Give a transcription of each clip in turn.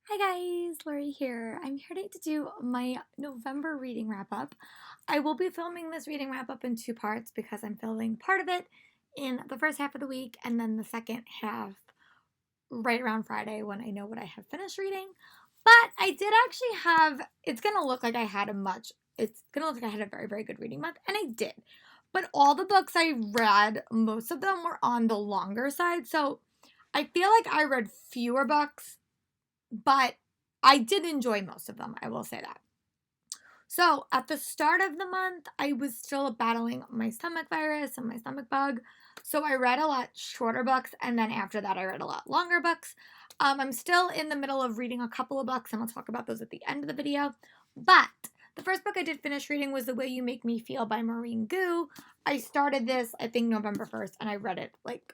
Hi guys, Lori here. I'm here today to do my November reading wrap up. I will be filming this reading wrap up in two parts because I'm filming part of it in the first half of the week and then the second half right around Friday when I know what I have finished reading. But I did actually it's gonna look like it's gonna look like I had a very, very good reading month, and I did. But all the books I read, most of them were on the longer side, so I feel like I read fewer books but I did enjoy most of them, I will say that. So at the start of the month, I was still battling my stomach virus and my stomach bug. So I read a lot shorter books, and then after that, I read a lot longer books. I'm still in the middle of reading a couple of books, and I'll talk about those at the end of the video. But the first book I did finish reading was The Way You Make Me Feel by Maureen Gu. I started this, I think, November 1st, and I read it like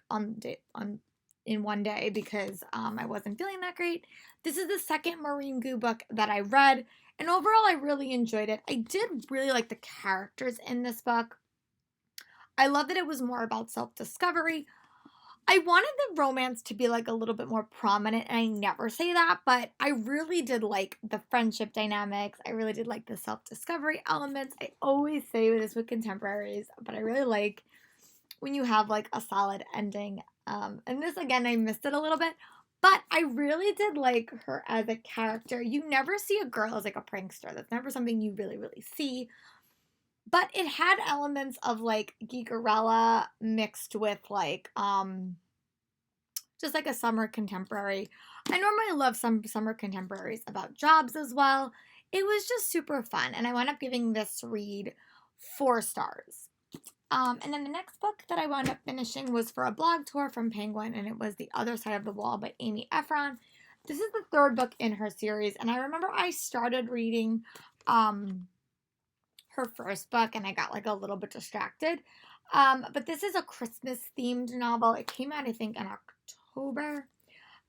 in one day because I wasn't feeling that great. This is the second Maureen Gu book that I read. And overall, I really enjoyed it. I did really like the characters in this book. I love that it was more about self discovery. I wanted the romance to be like a little bit more prominent, and I never say that, but I really did like the friendship dynamics. I really did like the self discovery elements. I always say this with contemporaries, but I really like when you have like a solid ending. And this again, I missed it a little bit, but I really did like her as a character. You never see a girl as like a prankster. That's never something you really, really see. But it had elements of like geekerella mixed with like just like a summer contemporary. I normally love some summer contemporaries about jobs as well. It was just super fun, and I wound up giving this read 4 stars. And then the next book that I wound up finishing was for a blog tour from Penguin, and it was The Other Side of the Wall by Amy Efron. This is the third book in her series, and I remember I started reading her first book, and I got like a little bit distracted. But this is a Christmas themed novel. It came out, I think, in October.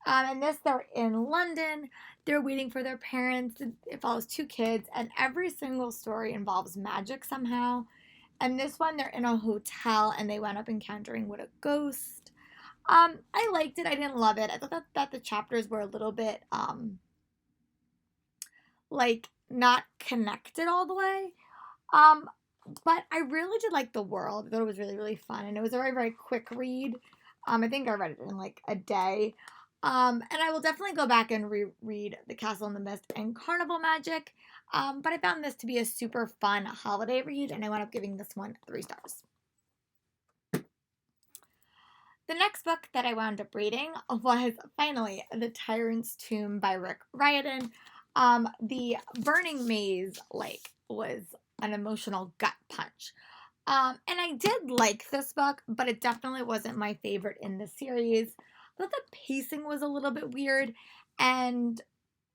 And this, they're in London. They're waiting for their parents. It follows two kids, and every single story involves magic somehow. And this one, they're in a hotel and they wound up encountering with a ghost. I liked it. I didn't love it. I thought that the chapters were a little bit like not connected all the way. Um, but I really did like the world. I thought it was really, really fun. And it was a very, very quick read. I think I read it in like a day. And I will definitely go back and reread The Castle in the Mist and Carnival Magic. But I found this to be a super fun holiday read, and I wound up giving this one 3 stars. The next book that I wound up reading was finally The Tyrants Tomb by Rick Riordan. The Burning Maze was an emotional gut punch. And I did like this book, but it definitely wasn't my favorite in the series. I thought the pacing was a little bit weird, and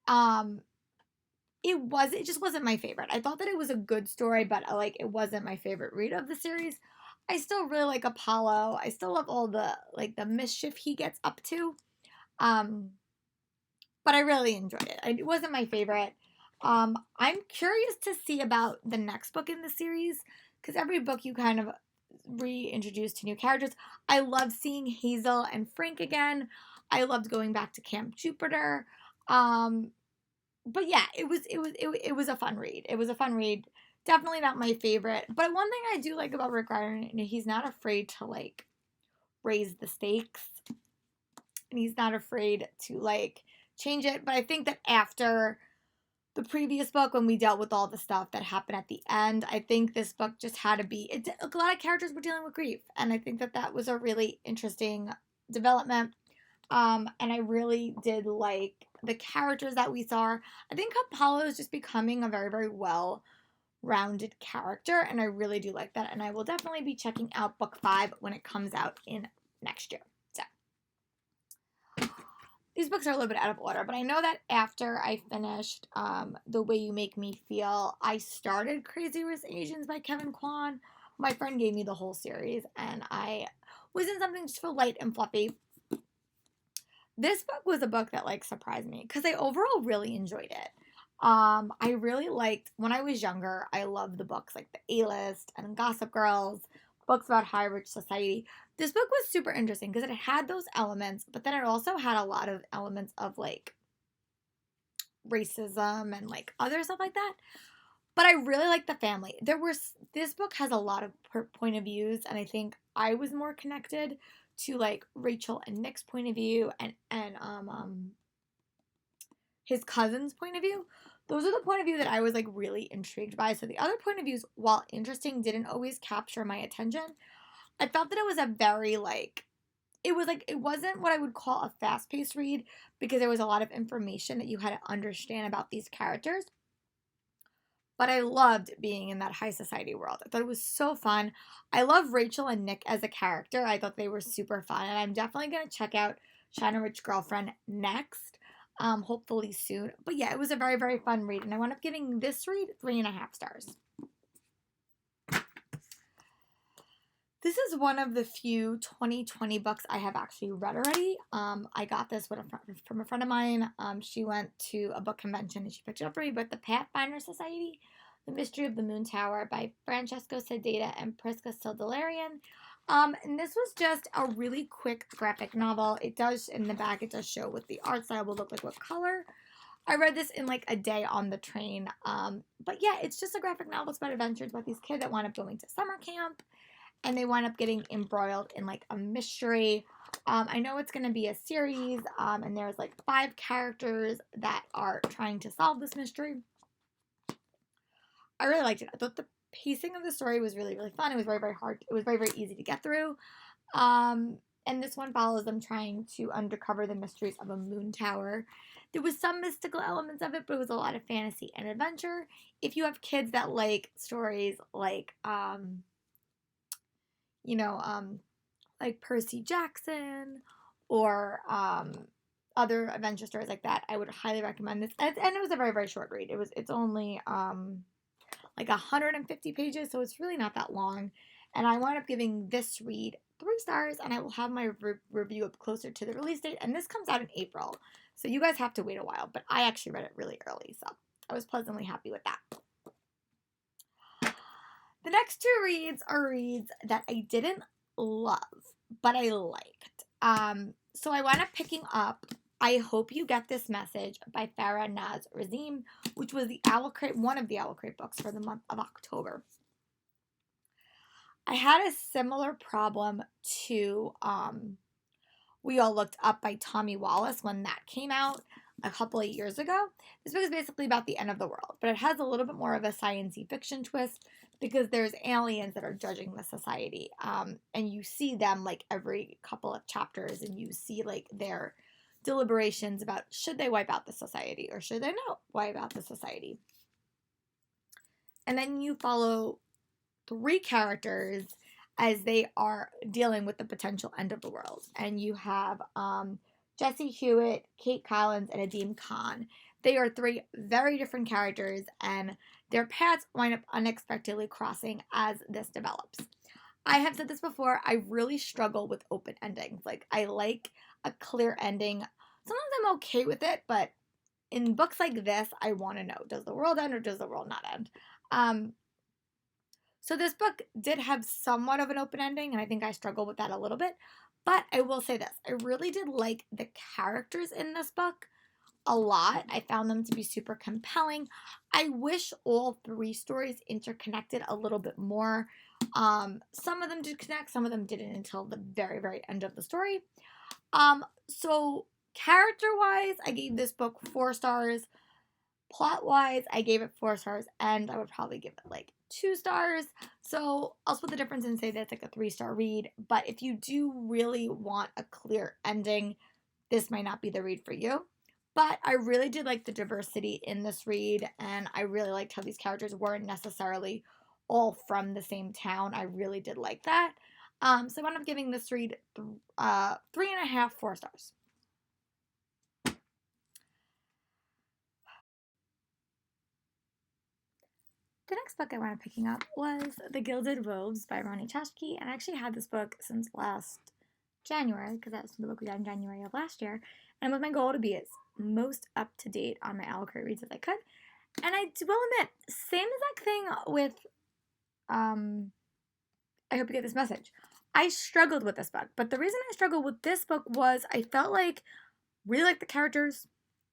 um, it just wasn't my favorite. I thought that it was a good story, but like it wasn't my favorite read of the series. I still really like Apollo. I still love all the mischief he gets up to. Um, but I really enjoyed it. It wasn't my favorite. I'm curious to see about the next book in the series because every book you kind of reintroduce to new characters. I love seeing Hazel and Frank again. I loved going back to Camp Jupiter. But yeah, it was a fun read. It was a fun read. Definitely not my favorite. But one thing I do like about Rick Riordan, he's not afraid to like raise the stakes. And he's not afraid to like change it. But I think that after the previous book, when we dealt with all the stuff that happened at the end, I think this book just had to be a lot of characters were dealing with grief, and I think that that was a really interesting development. And I really did like the characters that we saw. I think Apollo is just becoming a very, very well rounded character, and I really do like that. And I will definitely be checking out book 5 when it comes out in next year. So these books are a little bit out of order, but I know that after I finished The Way You Make Me Feel, I started Crazy Rich Asians by Kevin Kwan. My friend gave me the whole series, and I was in something just for light and fluffy. This book was a book that like surprised me because I overall really enjoyed it. I really liked when I was younger. I loved the books like The A-List and Gossip Girls, books about high rich society. This book was super interesting because it had those elements, but then it also had a lot of elements of like racism and like other stuff like that. But I really like the family. This book has a lot of point of views, and I think I was more connected to like Rachel and Nick's point of view and his cousin's point of view. Those are the point of view that I was like really intrigued by. So the other point of views, while interesting, didn't always capture my attention. I felt that it was a very like it wasn't what I would call a fast-paced read because there was a lot of information that you had to understand about these characters. But I loved being in that high society world. I thought it was so fun. I love Rachel and Nick as a character. I thought they were super fun. And I'm definitely going to check out China Rich Girlfriend next, hopefully soon. But yeah, it was a very, very fun read. And I wound up giving this read 3.5 stars. This is one of the few 2020 books I have actually read already. I got this from a friend of mine. She went to a book convention and she picked it up for me, but The Pathfinder Society, The Mystery of the Moon Tower by Francesco Sedata and Prisca Sildilarian. And this was just a really quick graphic novel. It does, in the back, it does show what the art style will look like, what color. I read this in like a day on the train. But yeah, it's just a graphic novel. It's about adventures about these kids that wind up going to summer camp. And they wind up getting embroiled in like a mystery. I know it's going to be a series, and there's like 5 characters that are trying to solve this mystery. I really liked it. I thought the pacing of the story was really, really fun. It was very, very hard. It was very, very easy to get through. And this one follows them trying to uncover the mysteries of a moon tower. There was some mystical elements of it, but it was a lot of fantasy and adventure. If you have kids that like stories like, like Percy Jackson or other adventure stories like that, I would highly recommend this. And it was a very, very short read. It's only like 150 pages, so it's really not that long. And I wound up giving this read 3 stars, and I will have my review up closer to the release date. And this comes out in April, so you guys have to wait a while. But I actually read it really early, so I was pleasantly happy with that. The next 2 reads are reads that I didn't love, but I liked. So I wound up picking up I Hope You Get This Message by Farah Naz Razim, which was one of the Owl Crate books for the month of October. I had a similar problem to We All Looked Up by Tommy Wallace when that came out a couple of years ago. This book is basically about the end of the world, but it has a little bit more of a science-y fiction twist because there's aliens that are judging the society. And you see them like every couple of chapters, and you see like their deliberations about should they wipe out the society or should they not wipe out the society. And then you follow 3 characters as they are dealing with the potential end of the world. And you have Jesse Hewitt, Kate Collins, and Adim Khan. They are 3 very different characters, and their paths wind up unexpectedly crossing as this develops. I have said this before, I really struggle with open endings. Like, I like a clear ending. Sometimes I'm okay with it, but in books like this, I want to know, does the world end or does the world not end? So this book did have somewhat of an open ending, and I think I struggled with that a little bit. But I will say this, I really did like the characters in this book a lot. I found them to be super compelling. I wish all 3 stories interconnected a little bit more. Some of them did connect, some of them didn't until the very, very end of the story. So character-wise, I gave this book 4 stars. Plot-wise, I gave it 4 stars, and I would probably give it like 2 stars. So I'll split the difference and say that's like a 3-star read. But if you do really want a clear ending, this might not be the read for you. But I really did like the diversity in this read, and I really liked how these characters weren't necessarily all from the same town. I really did like that. So I wound up giving this read 3.5, 4 stars. The next book I wound up picking up was The Gilded Robes by Roni Chashki, and I actually had this book since last January, because that's the book we got in January of last year, and it was my goal to be as most up-to-date on my Owl Crate reads as I could. And I will admit, same exact thing with I Hope You Get This Message. I struggled with this book, but the reason I struggled with this book was I felt like really like the characters,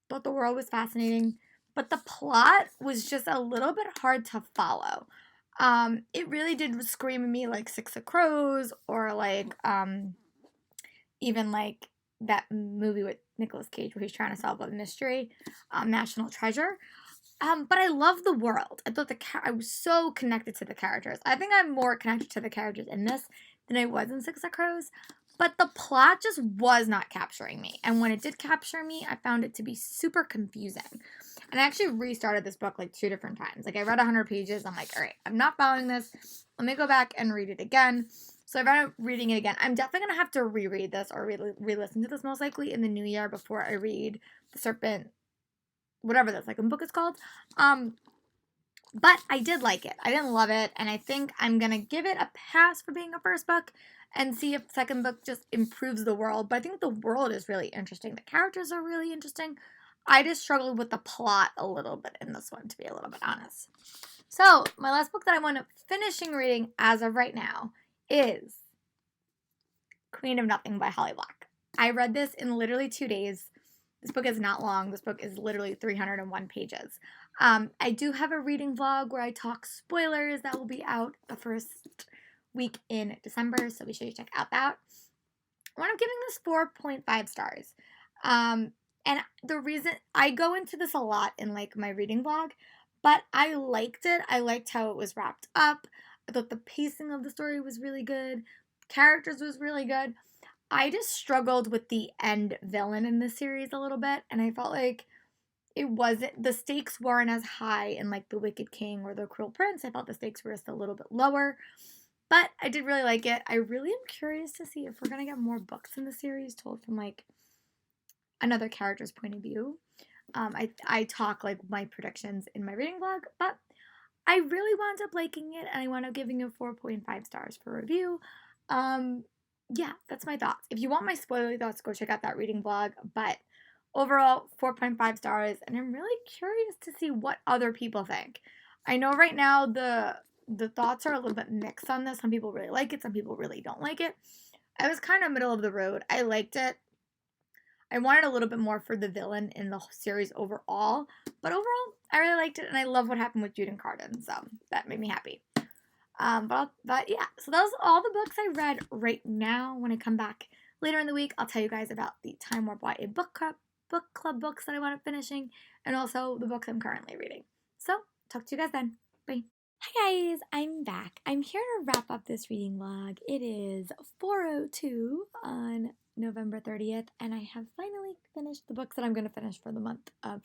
thought the world was fascinating, but the plot was just a little bit hard to follow. It really did scream at me like Six of Crows or like even like that movie with Nicolas Cage where he's trying to solve a mystery, National Treasure. But I love the world. I thought I was so connected to the characters. I think I'm more connected to the characters in this than I was in Six of Crows. But the plot just was not capturing me. And when it did capture me, I found it to be super confusing. And I actually restarted this book like 2 different times. Like I read 100 pages. I'm like, all right, I'm not following this. Let me go back and read it again. So I ended up reading it again. I'm definitely going to have to reread this or re-listen to this most likely in the new year before I read The Serpent, whatever that second book is called. But I did like it. I didn't love it. And I think I'm going to give it a pass for being a first book and see if the second book just improves the world. But I think the world is really interesting. The characters are really interesting. I just struggled with the plot a little bit in this one, to be a little bit honest. So my last book that I want to finishing reading as of right now is Queen of Nothing by Holly Black. I read this in literally 2 days. This book is not long. This book is literally 301 pages. I do have a reading vlog where I talk spoilers that will be out the first week in December, so be sure you check out that. I'm giving this 4.5 stars. And the reason I go into this a lot in like my reading vlog, but I liked it. I liked how it was wrapped up. I thought the pacing of the story was really good. Characters was really good. I just struggled with the end villain in this series a little bit, and I felt like the stakes weren't as high in like The Wicked King or The Cruel Prince. I felt the stakes were just a little bit lower, but I did really like it. I really am curious to see if we're going to get more books in the series told from like another character's point of view. I talk like my predictions in my reading vlog, but I really wound up liking it, and I wound up giving it 4.5 stars for review. Yeah, that's my thoughts. If you want my spoiler thoughts, go check out that reading vlog. But overall, 4.5 stars, and I'm really curious to see what other people think. I know right now the thoughts are a little bit mixed on this. Some people really like it, some people really don't like it. I was kind of middle of the road. I liked it. I wanted a little bit more for the villain in the series overall, but overall, I really liked it, and I love what happened with Jude and Carden, so that made me happy. But yeah, so those are all the books I read right now. When I come back later in the week, I'll tell you guys about the Time Warp YA book club books that I want up finishing, and also the books I'm currently reading. So, talk to you guys then. Bye. Hi guys, I'm back. I'm here to wrap up this reading vlog. It is 4:02 on November 30th, and I have finally finished the books that I'm going to finish for the month of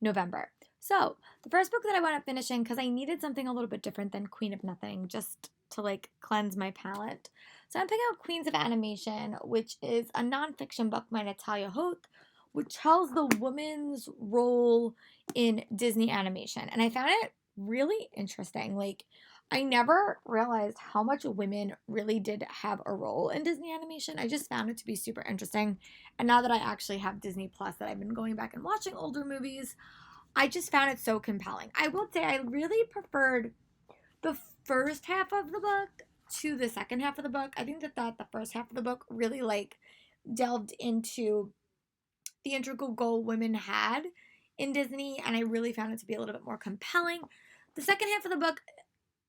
November. So, the first book that I wound up finishing, because I needed something a little bit different than Queen of Nothing, just to like cleanse my palate. So I'm picking up Queens of Animation, which is a nonfiction book by Natalia Hoth, which tells the woman's role in Disney animation. And I found it really interesting. Like, I never realized how much women really did have a role in Disney animation. I just found it to be super interesting. And now that I actually have Disney Plus, that I've been going back and watching older movies, I just found it so compelling. I will say I really preferred the first half of the book to the second half of the book. I think that the first half of the book really like delved into the integral goal women had in Disney, and I really found it to be a little bit more compelling. The second half of the book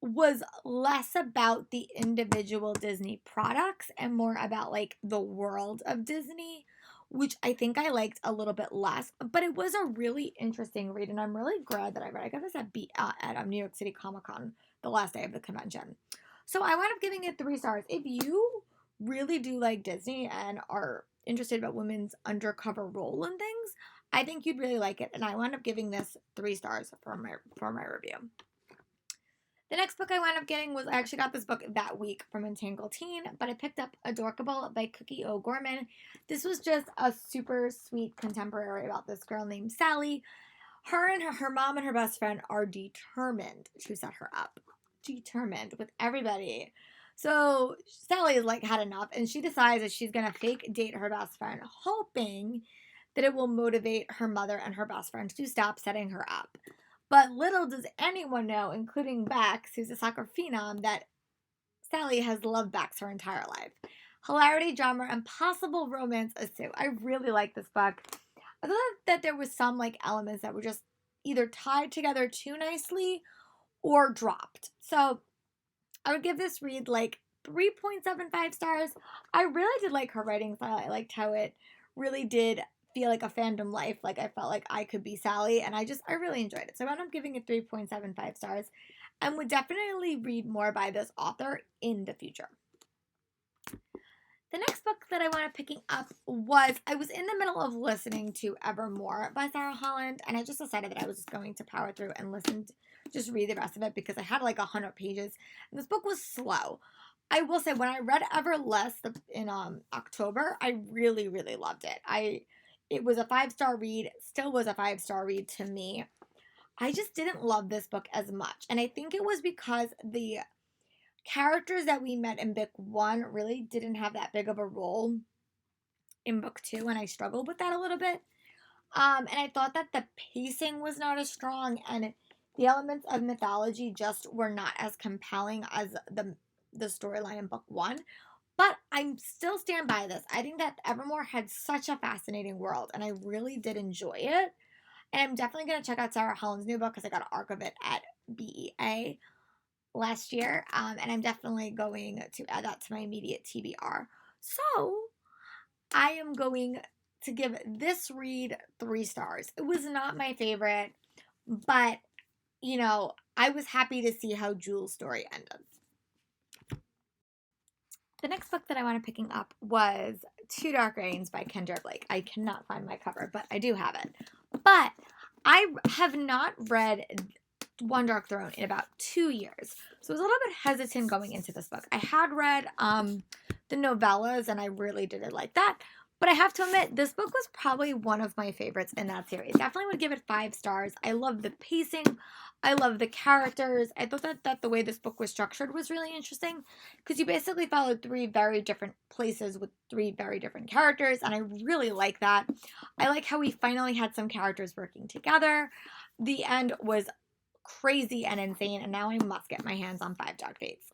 was less about the individual Disney products and more about like the world of Disney, which I think I liked a little bit less, but it was a really interesting read, and I'm really glad that I read it. I got this at New York City Comic Con the last day of the convention. So I wound up giving it 3 stars. If you really do like Disney and are interested about women's undercover role in things, I think you'd really like it, and I wound up giving this 3 stars for my review. The next book I wound up getting I actually got this book that week from Entangled Teen, but I picked up Adorkable by Cookie O'Gorman. This was just a super sweet contemporary about this girl named Sally. Her and her mom and her best friend are determined to set her up. Determined with everybody. So Sally is like had enough, and she decides that she's going to fake date her best friend, hoping that it will motivate her mother and her best friend to stop setting her up. But little does anyone know, including Bex, who's a soccer phenom, that Sally has loved Bex her entire life. Hilarity, drama, and possible romance ensue. I really like this book. I thought that there was some like elements that were just either tied together too nicely or dropped. So I would give this read like 3.75 stars. I really did like her writing style. I liked how it really did feel like a fandom life. Like I felt like I could be Sally, and I really enjoyed it. So I wound up giving it 3.75 stars and would definitely read more by this author in the future. The next book that I wound up picking up was, I was in the middle of listening to Evermore by Sarah Holland, and I just decided that I was just going to power through and just read the rest of it because I had like 100 pages, and this book was slow. I will say, when I read Everless in October, I really, really loved it. It was a 5-star read, still was a 5-star read to me. I just didn't love this book as much, and I think it was because the characters that we met in book 1 really didn't have that big of a role in book 2, and I struggled with that a little bit. And I thought that the pacing was not as strong, and the elements of mythology just were not as compelling as the storyline in book 1. But I still stand by this. I think that Evermore had such a fascinating world, and I really did enjoy it. And I'm definitely going to check out Sarah Holland's new book because I got an arc of it at BEA last year, and I'm definitely going to add that to my immediate TBR. So I am going to give this read 3 stars. It was not my favorite, but I was happy to see how Jules' story ended. The next book that I want to picking up was Two Dark Reigns by Kendra Blake. I cannot find my cover, but I do have it. But I have not read One Dark Throne in about 2 years. So I was a little bit hesitant going into this book. I had read the novellas, and I really didn't like that. But I have to admit, this book was probably one of my favorites in that series. Definitely would give it 5 stars. I love the pacing. I love the characters. I thought that the way this book was structured was really interesting because you basically followed 3 very different places with 3 very different characters, and I really like that. I like how we finally had some characters working together. The end was crazy and insane, and now I must get my hands on 5 Dark Fates.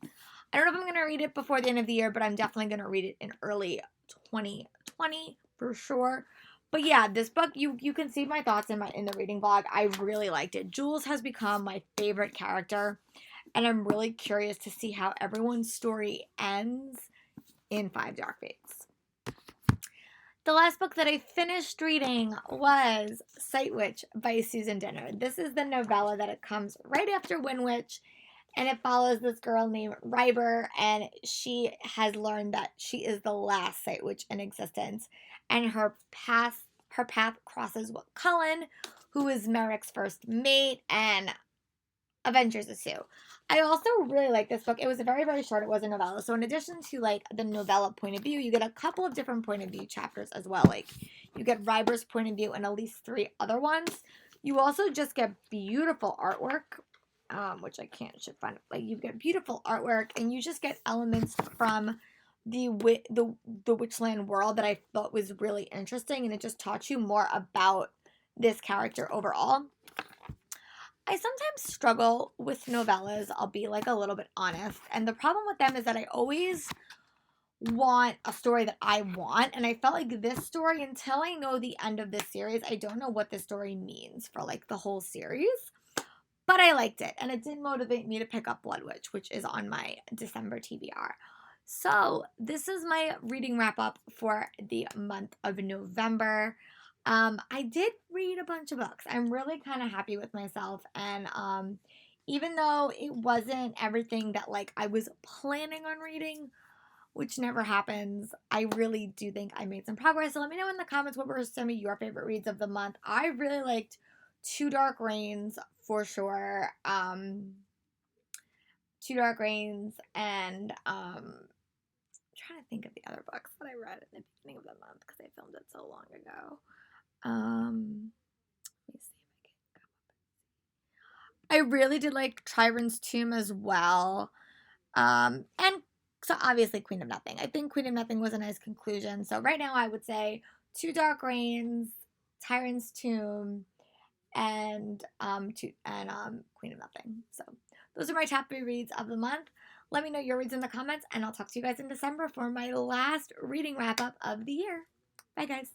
I don't know if I'm going to read it before the end of the year, but I'm definitely going to read it in early 2020 for sure. But yeah, this book, you can see my thoughts in the reading vlog. I really liked it. Jules has become my favorite character, and I'm really curious to see how everyone's story ends in 5 Dark Fates. The last book that I finished reading was Sight Witch by Susan Dinner. This is the novella that it comes right after Wind Witch, and it follows this girl named Ryber, and she has learned that she is the last Sight Witch in existence, and her path crosses with Cullen, who is Merrick's first mate, and adventures ensue. I also really like this book. It was very, very short. It was a novella. So in addition to like the novella point of view, you get a couple of different point of view chapters as well. Like you get Ryber's point of view and at least 3 other ones. You also just get beautiful artwork, which I should find. Like you get beautiful artwork, and you just get elements from the Witchland world that I thought was really interesting, and it just taught you more about this character overall. I sometimes struggle with novellas, I'll be like a little bit honest, and the problem with them is that I always want a story that I want, and I felt like this story, until I know the end of this series, I don't know what this story means for like the whole series, but I liked it, and it did motivate me to pick up Blood Witch, which is on my December TBR. So this is my reading wrap up for the month of November. I did read a bunch of books. I'm really kind of happy with myself, and even though it wasn't everything that like I was planning on reading, which never happens, I really do think I made some progress. So let me know in the comments what were some of your favorite reads of the month. I really liked Two Dark Reigns for sure. Two Dark Reigns, and I'm trying to think of the other books that I read in the beginning of the month because I filmed it so long ago. Let me see if I can come up. I really did like Tyrants Tomb as well. And so obviously Queen of Nothing. I think Queen of Nothing was a nice conclusion. So right now I would say Two Dark Reigns, Tyrants Tomb, and Queen of Nothing. So those are my top 3 reads of the month. Let me know your reads in the comments, and I'll talk to you guys in December for my last reading wrap up of the year. Bye guys.